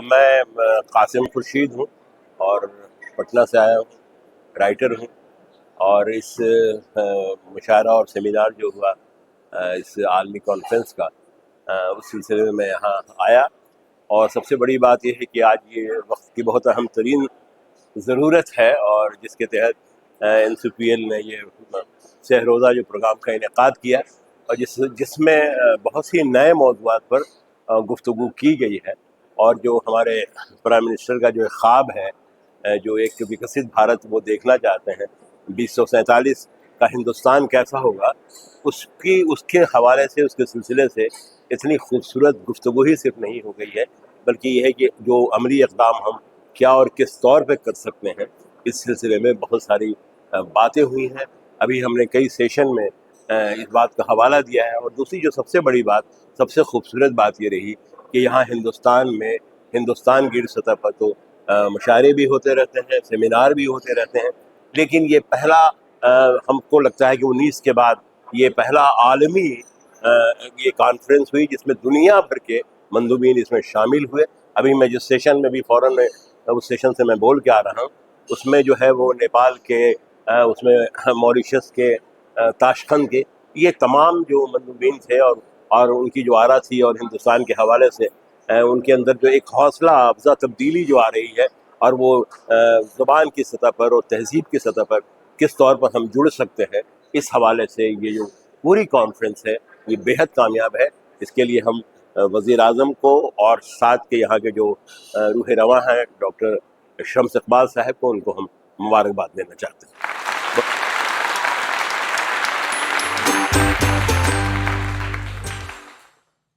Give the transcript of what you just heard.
میں قاسم خورشید ہوں اور پٹنہ سے آیا ہوں، رائٹر ہوں، اور اس مشاعرہ اور سیمینار جو ہوا اس عالمی کانفرنس کا، اس سلسلے میں یہاں آیا. اور سب سے بڑی بات یہ ہے کہ آج یہ وقت کی بہت اہم ترین ضرورت ہے، اور جس کے تحت NCPL نے یہ سہ روزہ جو پروگرام کا انعقاد کیا، اور جس میں بہت سی نئے موضوعات پر گفتگو کی گئی ہے. اور جو ہمارے پرائم منسٹر کا جو ایک خواب ہے، جو ایک وکست بھارت وہ دیکھنا چاہتے ہیں، 2047 کا ہندوستان کیسا ہوگا، اس کے حوالے سے، اس کے سلسلے سے اتنی خوبصورت گفتگو ہی صرف نہیں ہو گئی ہے، بلکہ یہ ہے کہ جو عملی اقدام ہم کیا اور کس طور پہ کر سکتے ہیں، اس سلسلے میں بہت ساری باتیں ہوئی ہیں. ابھی ہم نے کئی سیشن میں اس بات کا حوالہ دیا ہے. اور دوسری جو سب سے بڑی بات، سب سے خوبصورت بات یہ رہی کہ یہاں ہندوستان کی سطح پر تو مشاعرے بھی ہوتے رہتے ہیں، سیمینار بھی ہوتے رہتے ہیں، لیکن یہ پہلا ہم کو لگتا ہے کہ 19 کے بعد یہ پہلا عالمی یہ کانفرنس ہوئی جس میں دنیا بھر کے مندوبین اس میں شامل ہوئے. ابھی میں جس سیشن میں بھی فوراً میں اس سیشن سے میں بول کے آ رہا ہوں، اس میں جو ہے وہ نیپال کے، اس میں موریشس کے، تاشقند کے، یہ تمام جو مندوبین تھے، اور ان کی جو آرا تھی، اور ہندوستان کے حوالے سے ان کے اندر جو ایک حوصلہ افزا تبدیلی جو آ رہی ہے، اور وہ زبان کی سطح پر اور تہذیب کی سطح پر کس طور پر ہم جڑ سکتے ہیں، اس حوالے سے یہ جو پوری کانفرنس ہے یہ بےحد کامیاب ہے. اس کے لیے ہم وزیر اعظم کو اور ساتھ کے یہاں کے جو روح رواں ہیں ڈاکٹر شمس اقبال صاحب کو، ان کو ہم مبارکباد دینا چاہتے ہیں.